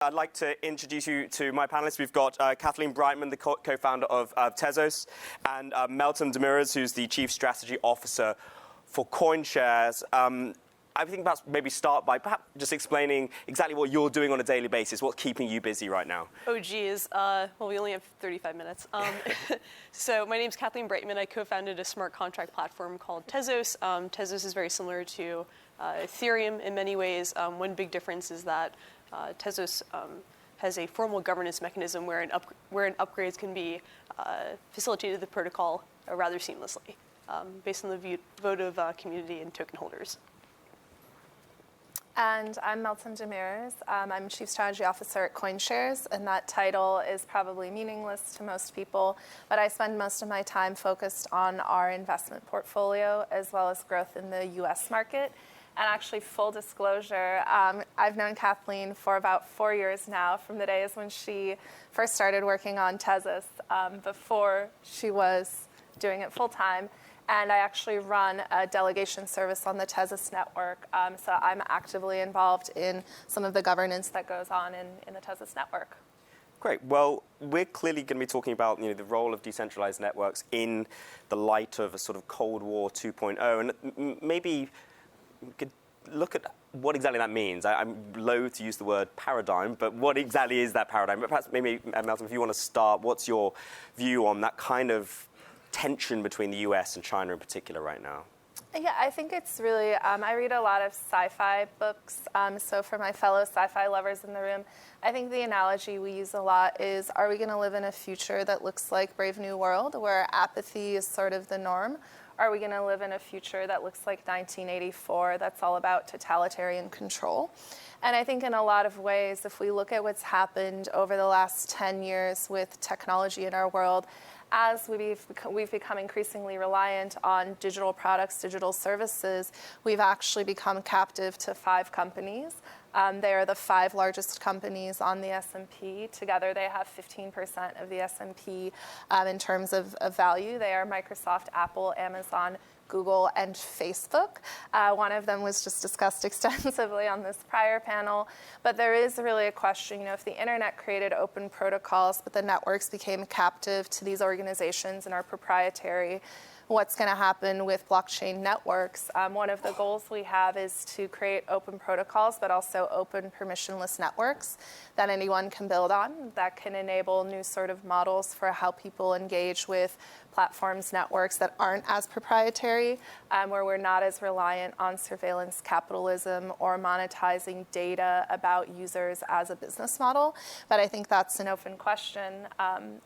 I'd like to introduce you to my panelists. We've got Kathleen Breitman, the co-founder of Tezos, and Meltem Demirors, who's the Chief Strategy Officer for Coinshares. I think perhaps maybe start by perhaps just explaining exactly what you're doing on a daily basis. What's keeping you busy right now? Oh, geez. Well, we only have 35 minutes. So my name's Kathleen Breitman. I co-founded a smart contract platform called Tezos. Tezos is very similar to Ethereum in many ways. One big difference is that Tezos has a formal governance mechanism where upgrades can be facilitated to the protocol rather seamlessly, based on the vote of community and token holders. And I'm Meltem Demirors. I'm Chief Strategy Officer at Coinshares, and that title is probably meaningless to most people, but I spend most of my time focused on our investment portfolio as well as growth in the US market. And actually, full disclosure, I've known Kathleen for about 4 years now, from the days when she first started working on Tezos, before she was doing it full time. And I actually run a delegation service on the Tezos network, so I'm actively involved in some of the governance that goes on in the Tezos network. Great. Well, we're clearly going to be talking about the role of decentralized networks in the light of a sort of Cold War 2.0, and maybe we could look at what exactly that means. I'm loath to use the word paradigm, but what exactly is that paradigm? But perhaps maybe, Meltem, if you want to start, what's your view on that kind of tension between the US and China in particular right now? Yeah, I think it's really, I read a lot of sci-fi books, so for my fellow sci-fi lovers in the room, I think the analogy we use a lot is, are we going to live in a future that looks like Brave New World, where apathy is sort of the norm? Are we going to live in a future that looks like 1984, that's all about totalitarian control? And I think in a lot of ways, if we look at what's happened over the last 10 years with technology in our world, as we've become increasingly reliant on digital products, digital services, we've actually become captive to 5 companies. They are the 5 largest companies on the S&P. Together, they have 15% of the S&P in terms of value. They are Microsoft, Apple, Amazon, Google, and Facebook. One of them was just discussed extensively on this prior panel. But there is really a question, if the internet created open protocols, but the networks became captive to these organizations and are proprietary, what's going to happen with blockchain networks? One of the goals we have is to create open protocols, but also open permissionless networks that anyone can build on, that can enable new sort of models for how people engage with platforms, networks that aren't as proprietary, where we're not as reliant on surveillance capitalism or monetizing data about users as a business model. But I think that's an open question.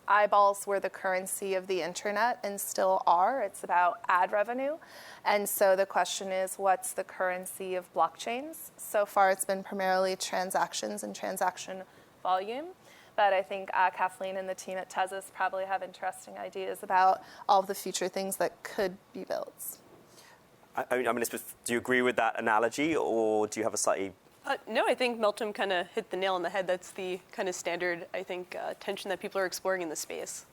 Eyeballs were the currency of the internet and still are. It's about ad revenue. And so the question is, what's the currency of blockchains? So far, it's been primarily transactions and transaction volume. But I think Kathleen and the team at Tezos probably have interesting ideas about all of the future things that could be built. I mean, do you agree with that analogy, or do you have a slightly... No, I think Meltem kind of hit the nail on the head. That's the kind of standard, I think, tension that people are exploring in the space.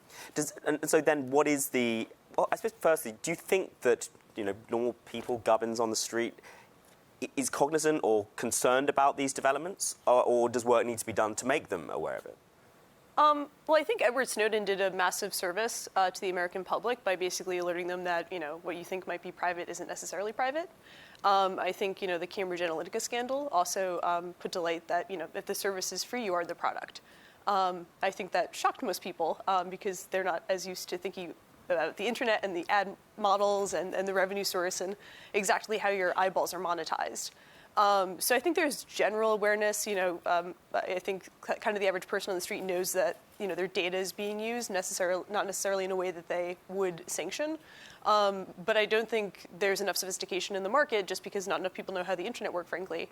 And so then what is the... Well, I suppose, firstly, do you think that, normal people, gubbins on the street, is cognizant or concerned about these developments, or does work need to be done to make them aware of it? Well, I think Edward Snowden did a massive service to the American public by basically alerting them that, what you think might be private isn't necessarily private. I think, the Cambridge Analytica scandal also put to light that, if the service is free, you are the product. I think that shocked most people because they're not as used to thinking about the internet and the ad models and the revenue source and exactly how your eyeballs are monetized. So I think there's general awareness. I think kind of the average person on the street knows that their data is being used, not necessarily in a way that they would sanction. But I don't think there's enough sophistication in the market, just because not enough people know how the internet works, frankly,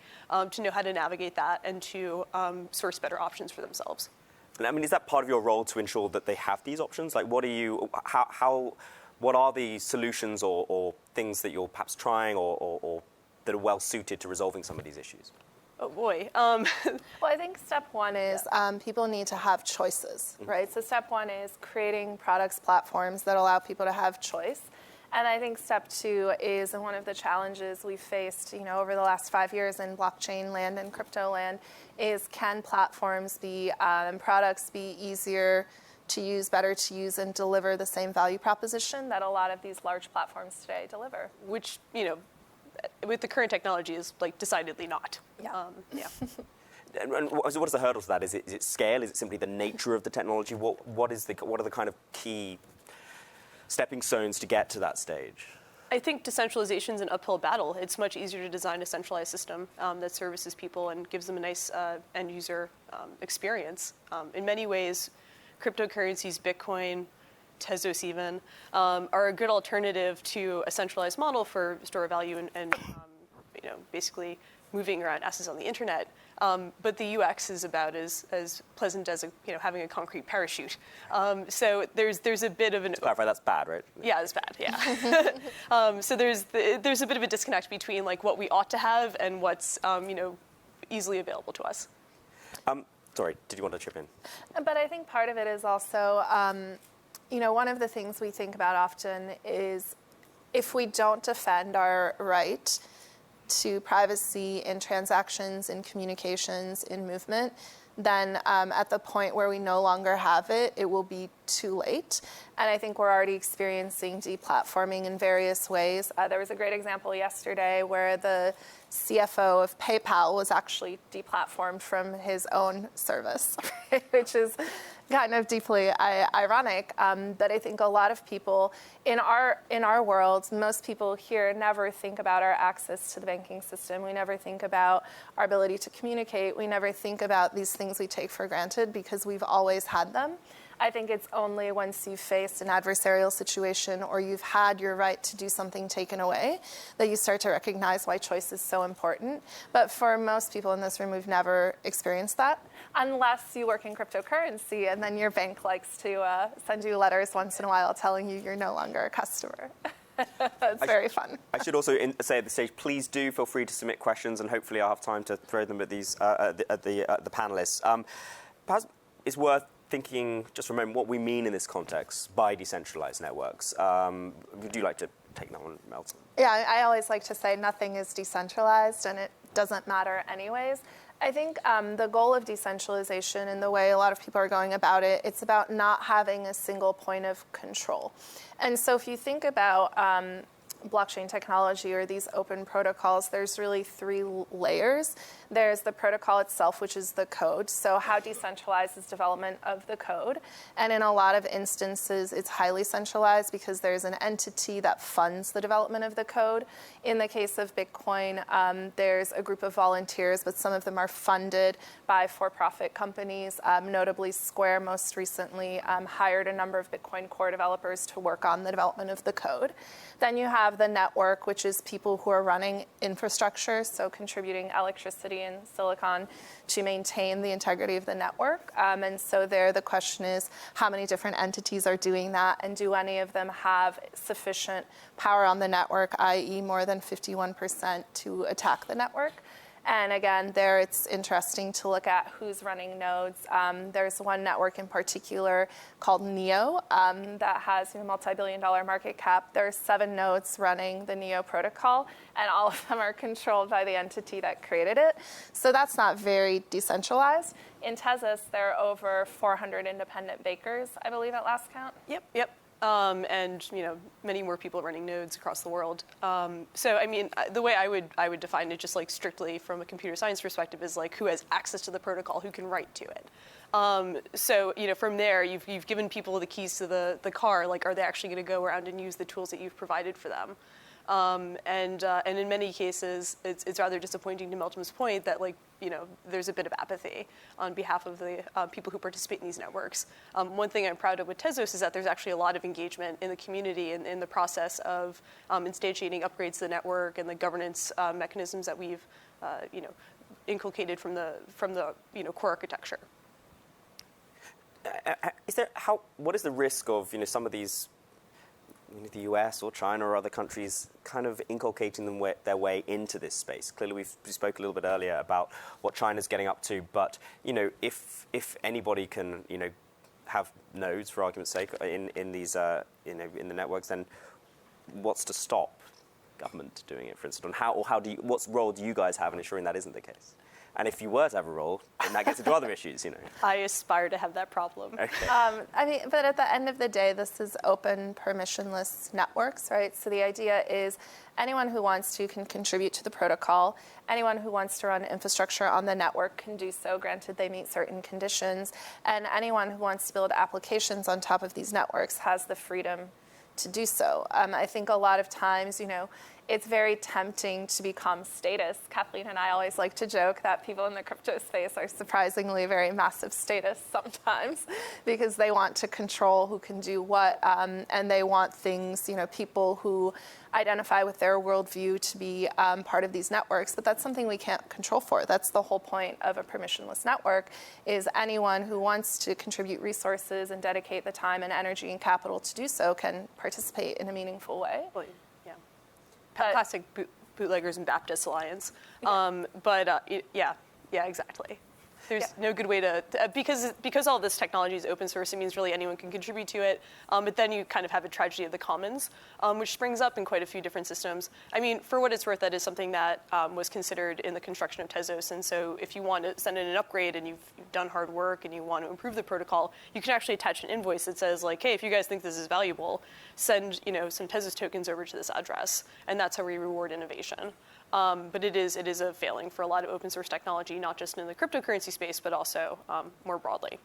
to know how to navigate that and to source better options for themselves. And I mean, is that part of your role to ensure that they have these options? Like, what are the solutions or things that you're perhaps trying or that are well suited to resolving some of these issues? Oh, boy. Well, I think step one is people need to have choices, right? So step one is creating products, platforms that allow people to have choice. And I think step 2 is one of the challenges we've faced, over the last 5 years in blockchain land and crypto land, is can platforms be and products be easier to use, better to use, and deliver the same value proposition that a lot of these large platforms today deliver. Which, with the current technology is decidedly not. Yeah. And what is the hurdle to that? Is it scale? Is it simply the nature of the technology? What are the kind of key stepping stones to get to that stage? I think decentralization is an uphill battle. It's much easier to design a centralized system that services people and gives them a nice end user experience. In many ways, cryptocurrencies, Bitcoin, Tezos even, are a good alternative to a centralized model for store of value and basically moving around assets on the internet. But the UX is about as pleasant as having a concrete parachute. So there's a bit of an... Clarify, that's bad, right? Yeah, it's bad, yeah. So there's a bit of a disconnect between what we ought to have and what's easily available to us. Sorry, did you want to chip in? But I think part of it is also, one of the things we think about often is if we don't defend our right to privacy in transactions, in communications, in movement, then at the point where we no longer have it, it will be too late. And I think we're already experiencing deplatforming in various ways. There was a great example yesterday where the CFO of PayPal was actually deplatformed from his own service, which is kind of deeply ironic. But I think a lot of people in our world, most people here never think about our access to the banking system. We never think about our ability to communicate. We never think about these things we take for granted because we've always had them. I think it's only once you've faced an adversarial situation or you've had your right to do something taken away that you start to recognize why choice is so important. But for most people in this room, we've never experienced that, unless you work in cryptocurrency and then your bank likes to send you letters once in a while telling you you're no longer a customer. It's very fun. I should also say at this stage, please do feel free to submit questions, and hopefully I'll have time to throw them at the panelists. Perhaps it's worth thinking just for a moment what we mean in this context by decentralized networks. Would you like to take that one, Meltem? Yeah, I always like to say nothing is decentralized, and it doesn't matter anyways. I think the goal of decentralization and the way a lot of people are going about it, it's about not having a single point of control. And so if you think about blockchain technology or these open protocols, there's really 3 layers. There's the protocol itself, which is the code. So how decentralized is development of the code? And in a lot of instances, it's highly centralized because there's an entity that funds the development of the code. In the case of Bitcoin, there's a group of volunteers, but some of them are funded by for-profit companies. Notably, Square most recently hired a number of Bitcoin core developers to work on the development of the code. Then you have the network, which is people who are running infrastructure, so contributing electricity and silicon to maintain the integrity of the network. And so there the question is how many different entities are doing that, and do any of them have sufficient power on the network, i.e. more than 51% to attack the network? And again, there it's interesting to look at who's running nodes. There's one network in particular called Neo that has a multi-billion-dollar market cap. There are 7 nodes running the Neo protocol, and all of them are controlled by the entity that created it. So that's not very decentralized. In Tezos, there are over 400 independent bakers, I believe, at last count. Yep. And many more people running nodes across the world. So I mean, the way I would define it, just strictly from a computer science perspective, is who has access to the protocol, who can write to it. So from there, you've given people the keys to the car. Are they actually going to go around and use the tools that you've provided for them? And in many cases, it's rather disappointing to Meltem's point that there's a bit of apathy on behalf of the people who participate in these networks. One thing I'm proud of with Tezos is that there's actually a lot of engagement in the community and in the process of instantiating upgrades to the network and the governance mechanisms that we've inculcated from the core architecture. What is the risk of some of these, the US or China or other countries kind of inculcating their way into this space? Clearly, we spoke a little bit earlier about what China's getting up to, but if anybody can have nodes, for argument's sake, in these in the networks, then what's to stop government doing it, for instance? What role do you guys have in ensuring that isn't the case? And if you were to have a role, then that gets into other issues, I aspire to have that problem. Okay. But at the end of the day, this is open, permissionless networks, right? So the idea is anyone who wants to can contribute to the protocol. Anyone who wants to run infrastructure on the network can do so, granted they meet certain conditions. And anyone who wants to build applications on top of these networks has the freedom to do so. I think a lot of times, it's very tempting to become status. Kathleen and I always like to joke that people in the crypto space are surprisingly very massive status sometimes because they want to control who can do what, and they want things, people who identify with their worldview to be part of these networks, but that's something we can't control for. That's the whole point of a permissionless network, is anyone who wants to contribute resources and dedicate the time and energy and capital to do so can participate in a meaningful way. Well, yeah. Classic bootleggers and Baptist alliance. Yeah. Yeah, exactly. There's no good way to, because all this technology is open source, it means really anyone can contribute to it. But then you kind of have a tragedy of the commons, which springs up in quite a few different systems. I mean, for what it's worth, that is something that was considered in the construction of Tezos. And so if you want to send in an upgrade and you've done hard work and you want to improve the protocol, you can actually attach an invoice that says, like, hey, if you guys think this is valuable, send some Tezos tokens over to this address. And that's how we reward innovation. But it is a failing for a lot of open source technology, not just in the cryptocurrency space, but also more broadly.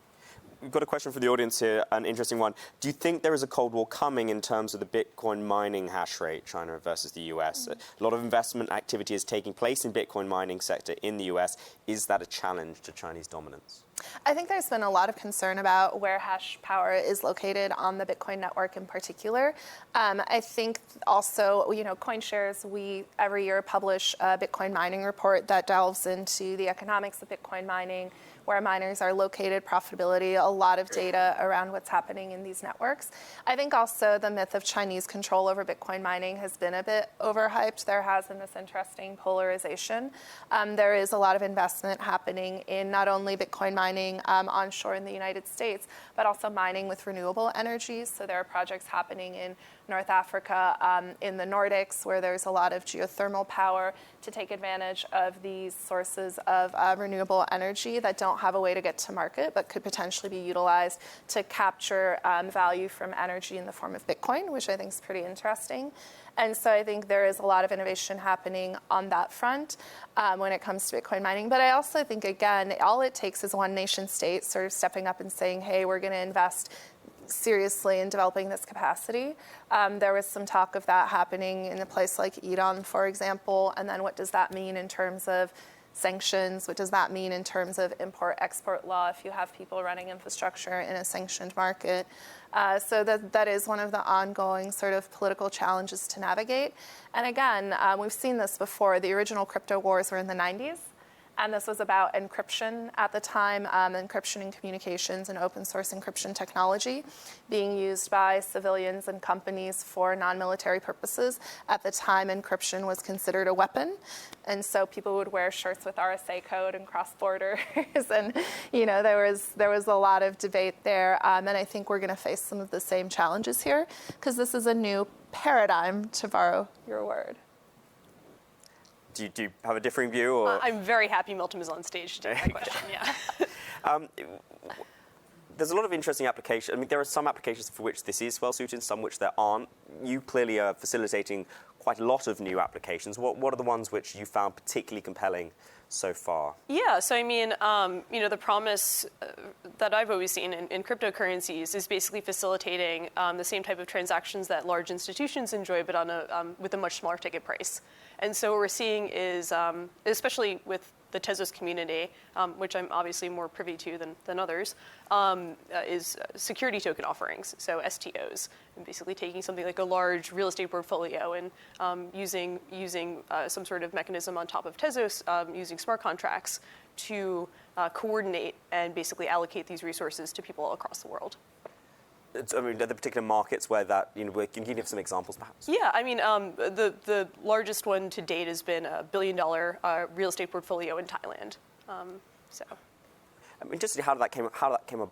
We've got a question from the audience here, an interesting one. Do you think there is a Cold War coming in terms of the Bitcoin mining hash rate, China versus the US? A lot of investment activity is taking place in Bitcoin mining sector in the US. Is that a challenge to Chinese dominance? I think there's been a lot of concern about where hash power is located on the Bitcoin network in particular. I think also, Coinshares, we every year publish a Bitcoin mining report that delves into the economics of Bitcoin mining, where miners are located, profitability, a lot of data around what's happening in these networks. I think also the myth of Chinese control over Bitcoin mining has been a bit overhyped. There has been this interesting polarization. There is a lot of investment happening in not only Bitcoin mining onshore in the United States, but also mining with renewable energies. So there are projects happening in North Africa, in the Nordics, where there's a lot of geothermal power to take advantage of these sources of renewable energy that don't have a way to get to market, but could potentially be utilized to capture value from energy in the form of Bitcoin, which I think is pretty interesting. And so I think there is a lot of innovation happening on that front when it comes to Bitcoin mining. But I also think, again, all it takes is one nation state sort of stepping up and saying, hey, we're going to invest seriously in developing this capacity. There was some talk of that happening in a place like Iran, for example. And then what does that mean in terms of sanctions? What does that mean in terms of import-export law if you have people running infrastructure in a sanctioned market? So that is one of the ongoing sort of political challenges to navigate. And again, we've seen this before. The original crypto wars were in the 90s. And this was about encryption at the time, encryption in communications and open source encryption technology being used by civilians and companies for non-military purposes. At the time, encryption was considered a weapon. And so people would wear shirts with RSA code and cross borders. And, there was a lot of debate there. And I think we're going to face some of the same challenges here because this is a new paradigm, to borrow your word. Do you have a differing view? Or? I'm very happy Meltem is on stage to take my question, yeah. There's a lot of interesting applications. I mean, there are some applications for which this is well-suited, some which there aren't. You clearly are facilitating quite a lot of new applications. What are the ones which you found particularly compelling so far? Yeah, so I mean, the promise that I've always seen in cryptocurrencies is basically facilitating the same type of transactions that large institutions enjoy, but with a much smaller ticket price. And so what we're seeing is, especially with the Tezos community, which I'm obviously more privy to than others, is security token offerings, so STOs, and basically taking something like a large real estate portfolio and using some sort of mechanism on top of Tezos, using smart contracts to coordinate and basically allocate these resources to people all across the world. I mean, are there particular markets where that, can you give some examples perhaps? Yeah, I mean, the largest one to date has been a $1 billion real estate portfolio in Thailand. I'm interested in how did that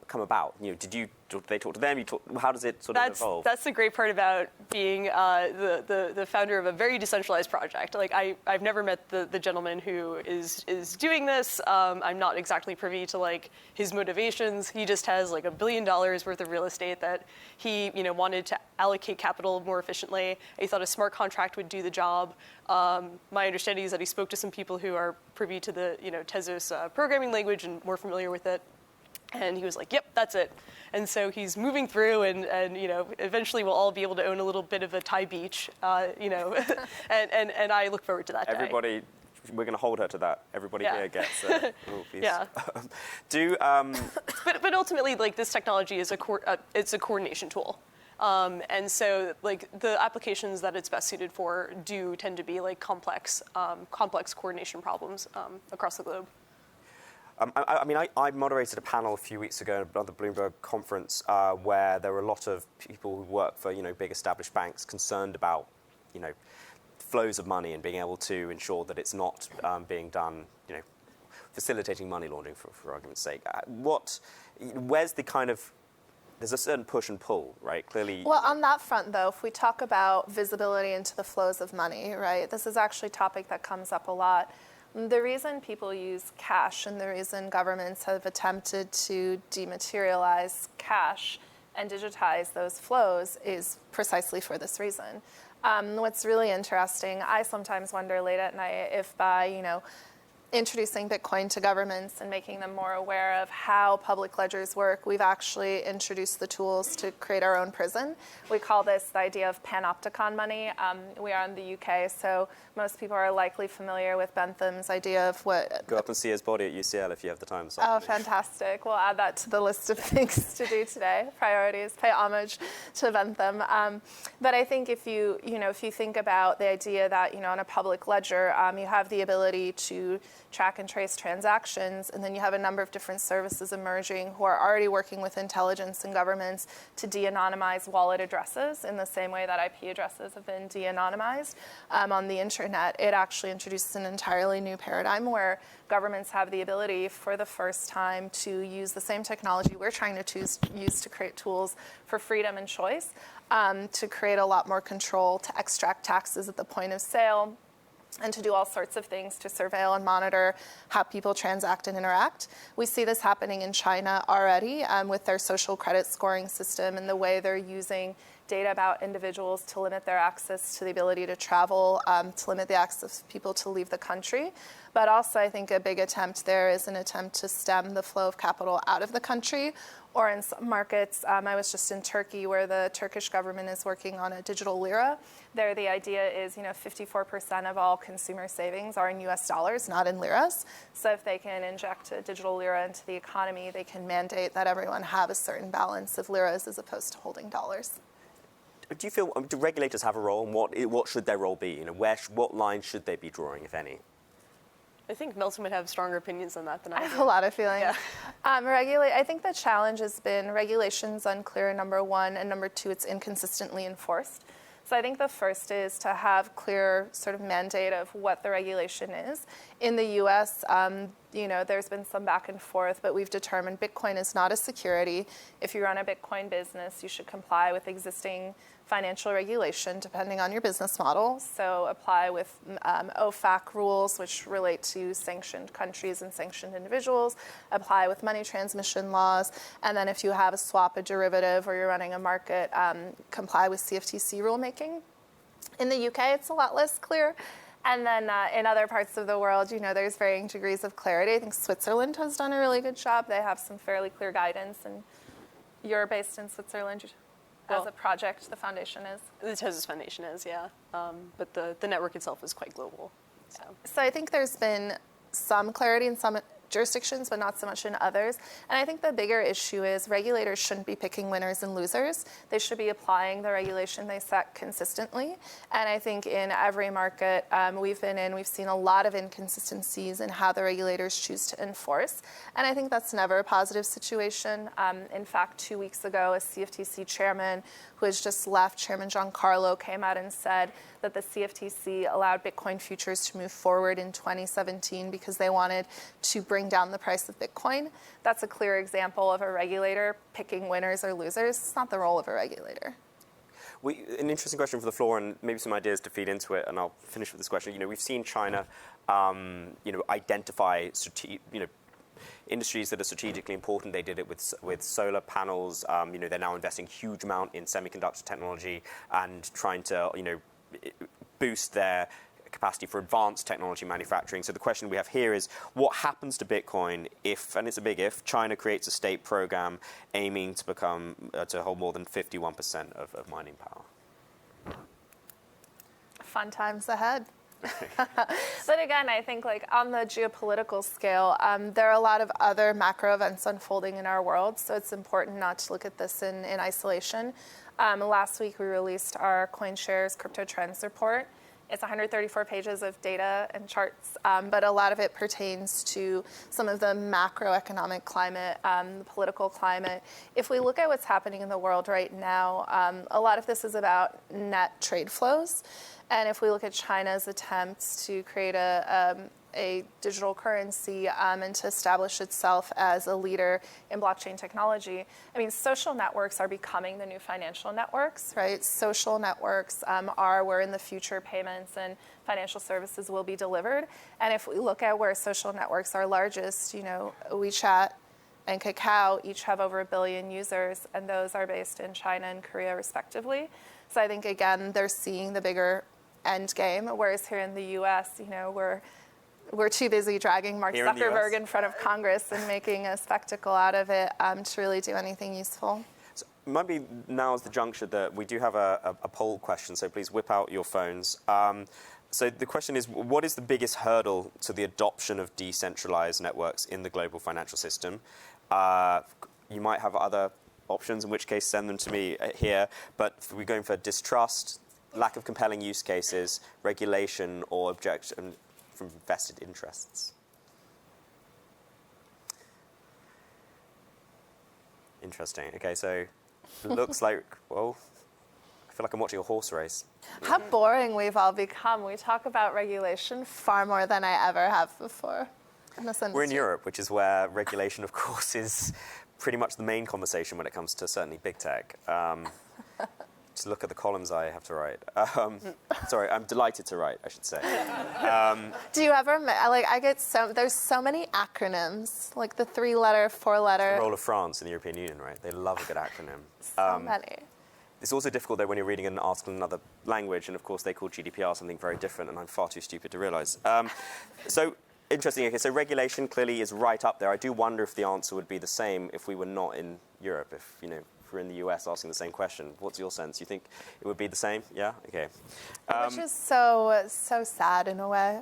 come about? Did you do they talk to them? How does it sort of evolve? That's the great part about being the founder of a very decentralized project. Like I've never met the gentleman who is doing this. I'm not exactly privy to like his motivations. He just has like $1 billion worth of real estate that he wanted to allocate capital more efficiently. He thought a smart contract would do the job. My understanding is that he spoke to some people who are privy to the Tezos programming language and more familiar with it. And he was like, yep, that's it. And so he's moving through, and eventually we'll all be able to own a little bit of a Thai beach, and I look forward to that day. Everybody, we're going to hold her to that. Everybody here gets a little piece. Yeah. But ultimately, like, this technology is it's a coordination tool. And so, like, the applications that it's best suited for do tend to be like complex coordination problems across the globe. I moderated a panel a few weeks ago at the Bloomberg conference where there were a lot of people who work for big established banks concerned about flows of money and being able to ensure that it's not being done, facilitating money laundering for argument's sake. Where's the kind of there's a certain push and pull, right? Clearly. Well, on that front, though, if we talk about visibility into the flows of money, right, this is actually a topic that comes up a lot. The reason people use cash and the reason governments have attempted to dematerialize cash and digitize those flows is precisely for this reason. What's really interesting, I sometimes wonder late at night if by, introducing Bitcoin to governments and making them more aware of how public ledgers work, we've actually introduced the tools to create our own prison. We call this the idea of panopticon money. We are in the UK, so most people are likely familiar with Bentham's idea of what... Go up and see his body at UCL if you have the time. Oh, fantastic. We'll add that to the list of things to do today. Priorities, pay homage to Bentham. But I think if you think about the idea that, on a public ledger, you have the ability to track and trace transactions, and then you have a number of different services emerging who are already working with intelligence and governments to de-anonymize wallet addresses in the same way that IP addresses have been de-anonymized on the internet. It actually introduces an entirely new paradigm where governments have the ability for the first time to use the same technology we're trying to use to create tools for freedom and choice, to create a lot more control, to extract taxes at the point of sale, and to do all sorts of things to surveil and monitor how people transact and interact. We see this happening in China already with their social credit scoring system and the way they're using data about individuals to limit their access to the ability to travel, to limit the access of people to leave the country. But also, I think a big attempt there is an attempt to stem the flow of capital out of the country. Or in some markets, I was just in Turkey where the Turkish government is working on a digital lira. There, the idea is, 54% of all consumer savings are in US dollars, not in liras. So if they can inject a digital lira into the economy, they can mandate that everyone have a certain balance of liras as opposed to holding dollars. Do you feel, do regulators have a role, and what should their role be? What line should they be drawing, if any? I think Meltem would have stronger opinions on that than I do. I have a lot of feelings. Yeah. I think the challenge has been regulations unclear, number one, and number two, it's inconsistently enforced. So I think the first is to have clear sort of mandate of what the regulation is. In the U.S., there's been some back and forth, but we've determined Bitcoin is not a security. If you run a Bitcoin business, you should comply with existing financial regulation depending on your business model. So apply with OFAC rules, which relate to sanctioned countries and sanctioned individuals. Apply with money transmission laws. And then if you have a swap, a derivative, or you're running a market, comply with CFTC rulemaking. In the UK, it's a lot less clear. And then in other parts of the world, there's varying degrees of clarity. I think Switzerland has done a really good job. They have some fairly clear guidance. And you're based in Switzerland as a project, the foundation is? The Tezos Foundation is, yeah. But the network itself is quite global. So I think there's been some clarity in some jurisdictions, but not so much in others. And I think the bigger issue is regulators shouldn't be picking winners and losers. They should be applying the regulation they set consistently. And I think in every market we've been in, we've seen a lot of inconsistencies in how the regulators choose to enforce. And I think that's never a positive situation. In fact, 2 weeks ago, a CFTC chairman who has just left, Chairman Giancarlo, came out and said that the CFTC allowed Bitcoin futures to move forward in 2017 because they wanted to bring bring down the price of Bitcoin. That's a clear example of a regulator picking winners or losers. It's not the role of a regulator. An interesting question for the floor, and maybe some ideas to feed into it, and I'll finish with this question. We've seen China, identify industries that are strategically important. They did it with solar panels. They're now investing huge amount in semiconductor technology and trying to, boost their capacity for advanced technology manufacturing. So the question we have here is, what happens to Bitcoin if, and it's a big if, China creates a state program aiming to become, to hold more than 51% of mining power? Fun times ahead. But again, I think on the geopolitical scale, there are a lot of other macro events unfolding in our world, so it's important not to look at this in isolation. Last week, we released our Coinshares Crypto Trends Report. It's 134 pages of data and charts, but a lot of it pertains to some of the macroeconomic climate, the political climate. If we look at what's happening in the world right now, a lot of this is about net trade flows. And if we look at China's attempts to create a digital currency and to establish itself as a leader in blockchain technology, social networks are becoming the new financial networks, right? Social networks are where in the future payments and financial services will be delivered. And if we look at where social networks are largest, WeChat and Kakao each have over 1 billion users, and those are based in China and Korea respectively. So I think, again, they're seeing the bigger end game, whereas here in the U.S., we're too busy dragging Mark Zuckerberg in front of Congress and making a spectacle out of it to really do anything useful. So maybe now is the juncture that we do have a poll question, so please whip out your phones. So the question is, what is the biggest hurdle to the adoption of decentralized networks in the global financial system? You might have other options, in which case send them to me here, but we're going for distrust, lack of compelling use cases, regulation, or objection from vested interests. Interesting. Okay, so it looks like, well, I feel like I'm watching a horse race. How boring we've all become. We talk about regulation far more than I ever have before. We're in Europe, which is where regulation, of course, is pretty much the main conversation when it comes to certainly big tech. To look at the columns I have to write. Sorry, I'm delighted to write, I should say. Do you ever, there's so many acronyms, like the 3-letter, 4-letter. It's the role of France in the European Union, right? They love a good acronym. So many. It's also difficult, though, when you're reading an article in another language, and of course they call GDPR something very different, and I'm far too stupid to realize. So, interesting. Okay, so regulation clearly is right up there. I do wonder if the answer would be the same if we were not in Europe, if we're in the US asking the same question. What's your sense? You think it would be the same? Yeah? Okay. Which is so sad in a way.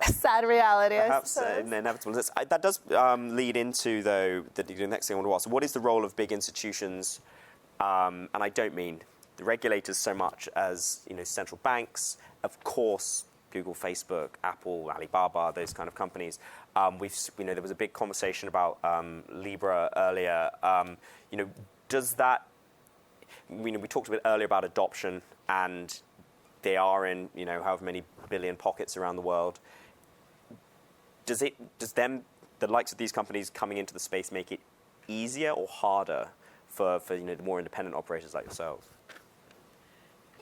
Sad reality, Perhaps I suppose. Inevitable. That does lead into, though, the next thing I want to ask. What is the role of big institutions, and I don't mean the regulators so much as central banks, of course, Google, Facebook, Apple, Alibaba, those kind of companies. There was a big conversation about Libra earlier. Does that? We talked a bit earlier about adoption, and they are in however many billion pockets around the world. Does the likes of these companies coming into the space make it easier or harder for the more independent operators like yourselves?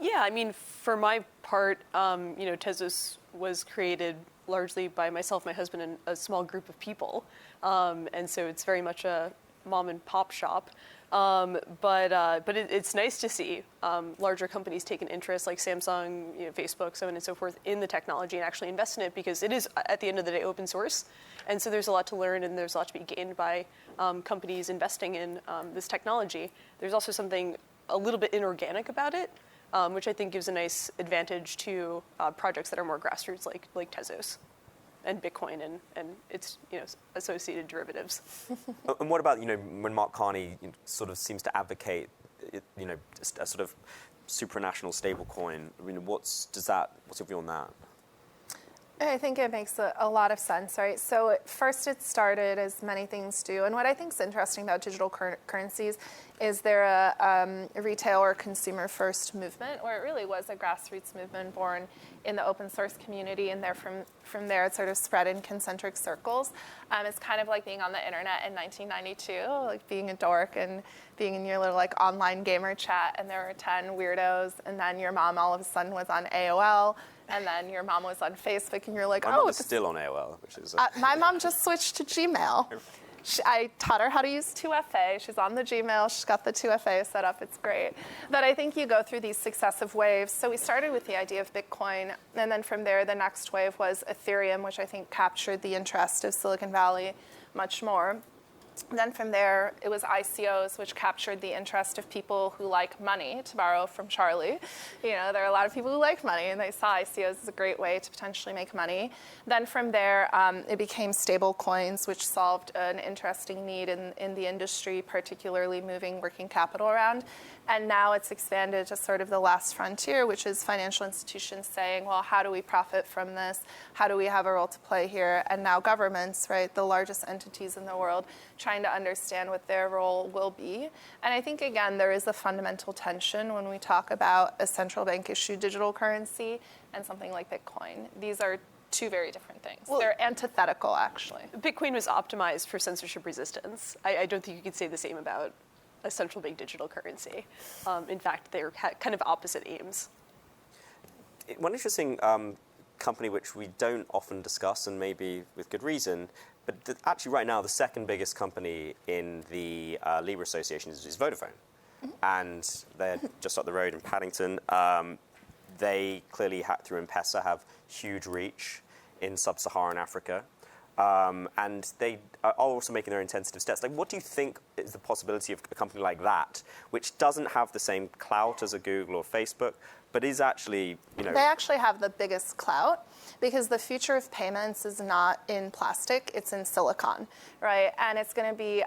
Yeah, for my part, Tezos was created largely by myself, my husband, and a small group of people, and so it's very much a mom and pop shop. But it's nice to see larger companies take an interest, like Samsung, Facebook, so on and so forth, in the technology and actually invest in it, because it is, at the end of the day, open source. And so there's a lot to learn, and there's a lot to be gained by companies investing in this technology. There's also something a little bit inorganic about it, which I think gives a nice advantage to projects that are more grassroots, like Tezos and Bitcoin and its associated derivatives. And what about when Mark Carney sort of seems to advocate a sort of supranational stablecoin? What's your view on that? I think it makes a lot of sense, right? So first it started, as many things do, and what I think is interesting about digital currencies is they're a retail or consumer first movement, where it really was a grassroots movement born in the open source community, and from there it sort of spread in concentric circles. It's kind of like being on the internet in 1992, like being a dork and being in your little like online gamer chat, and there were 10 weirdos, and then your mom all of a sudden was on AOL, and then your mom was on Facebook, and you're like, My mom is still on AOL, which is... my mom just switched to Gmail. I taught her how to use 2FA. She's on the Gmail. She's got the 2FA set up. It's great. But I think you go through these successive waves. So we started with the idea of Bitcoin, and then from there, the next wave was Ethereum, which I think captured the interest of Silicon Valley much more. Then from there, it was ICOs, which captured the interest of people who like money, to borrow from Charlie. You know, there are a lot of people who like money, and they saw ICOs as a great way to potentially make money. Then from there, it became stable coins, which solved an interesting need in the industry, particularly moving working capital around. And now it's expanded to sort of the last frontier, which is financial institutions saying, well, how do we profit from this? How do we have a role to play here? And now governments, right, the largest entities in the world, trying to understand what their role will be. And I think, again, there is a fundamental tension when we talk about a central bank issued digital currency and something like Bitcoin. These are two very different things. Well, they're antithetical, actually. Bitcoin was optimized for censorship resistance. I don't think you could say the same about a central bank digital currency. In fact, they're kind of opposite aims. One interesting company which we don't often discuss, and maybe with good reason, but actually right now the second biggest company in the Libra Association is Vodafone. Mm-hmm. And they're just up the road in Paddington. They clearly, through M-Pesa, have huge reach in sub-Saharan Africa. And they are also making their own tentative steps. Like, what do you think is the possibility of a company like that, which doesn't have the same clout as a Google or Facebook, but is actually, you know... They actually have the biggest clout, because the future of payments is not in plastic, it's in silicon, right? And it's going to be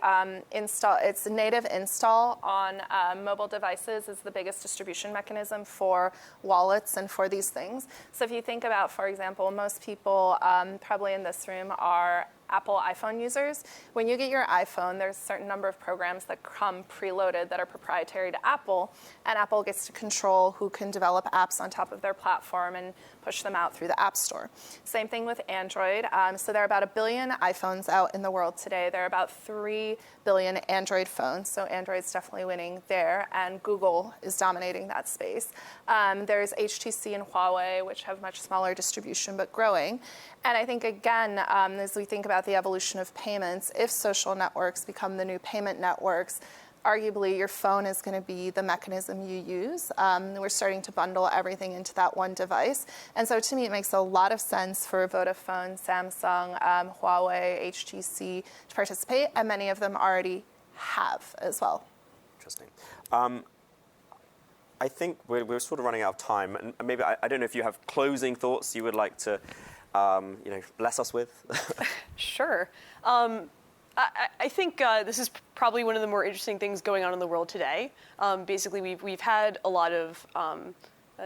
it's native install on mobile devices is the biggest distribution mechanism for wallets and for these things. So if you think about, for example, most people probably in this room are Apple iPhone users. When you get your iPhone, there's a certain number of programs that come preloaded that are proprietary to Apple, and Apple gets to control who can develop apps on top of their platform and push them out through the App Store. Same thing with Android. So there are about 1 billion iPhones out in the world today. There are about 3 billion Android phones, so Android's definitely winning there, and Google is dominating that space. There's HTC and Huawei, which have much smaller distribution but growing. And I think, again, as we think about the evolution of payments, if social networks become the new payment networks, arguably your phone is going to be the mechanism you use. We're starting to bundle everything into that one device. And so to me, it makes a lot of sense for Vodafone, Samsung, Huawei, HTC to participate, and many of them already have as well. Interesting. I think we're sort of running out of time, and maybe I don't know if you have closing thoughts you would like to bless us with. Sure. I think this is probably one of the more interesting things going on in the world today. Basically, we've had a lot of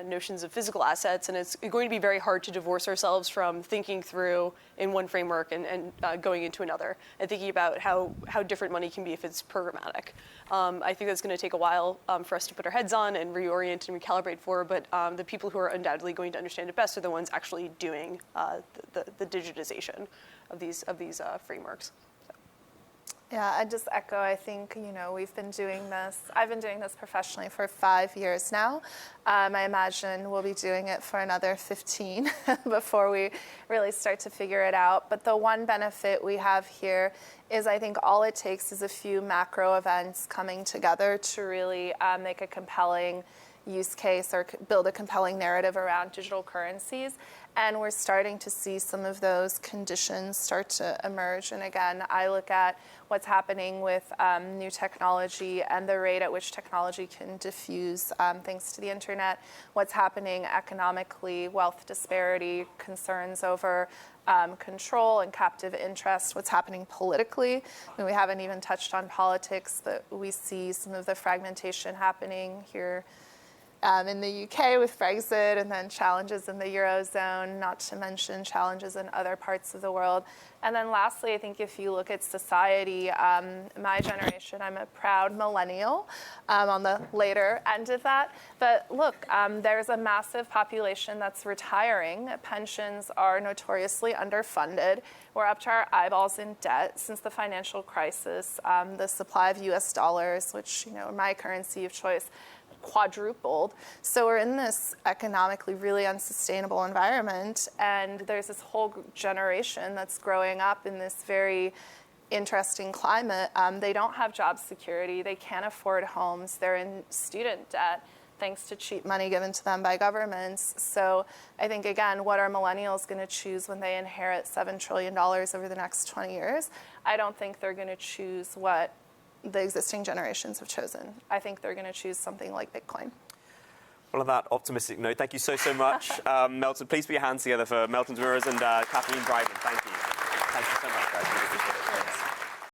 notions of physical assets, and it's going to be very hard to divorce ourselves from thinking through in one framework and going into another, and thinking about how different money can be if it's programmatic. I think that's going to take a while for us to put our heads on and reorient and recalibrate for, but the people who are undoubtedly going to understand it best are the ones actually doing the digitization of these frameworks. Yeah, I just echo, I think, we've been doing this. I've been doing this professionally for 5 years now. I imagine we'll be doing it for another 15 before we really start to figure it out. But the one benefit we have here is I think all it takes is a few macro events coming together to really make a compelling use case or build a compelling narrative around digital currencies. And we're starting to see some of those conditions start to emerge. And again, I look at what's happening with new technology and the rate at which technology can diffuse thanks to the internet, what's happening economically, wealth disparity, concerns over control and captive interest, what's happening politically. I mean, we haven't even touched on politics, but we see some of the fragmentation happening here in the UK with Brexit, and then challenges in the Eurozone, not to mention challenges in other parts of the world. And then lastly, I think if you look at society, my generation, I'm a proud millennial on the later end of that. But look, there's a massive population that's retiring. Pensions are notoriously underfunded. We're up to our eyeballs in debt. Since the financial crisis, the supply of US dollars, which, my currency of choice, quadrupled. So we're in this economically really unsustainable environment, and there's this whole generation that's growing up in this very interesting climate. They don't have job security. They can't afford homes. They're in student debt thanks to cheap money given to them by governments. So I think, again, what are millennials going to choose when they inherit $7 trillion over the next 20 years? I don't think they're going to choose what the existing generations have chosen. I think they're going to choose something like Bitcoin. Well, on that optimistic note, thank you so much. Meltem, please put your hands together for Meltem Demirors and Kathleen Breitman. Thank you. Thank you so much, guys. Really appreciate it.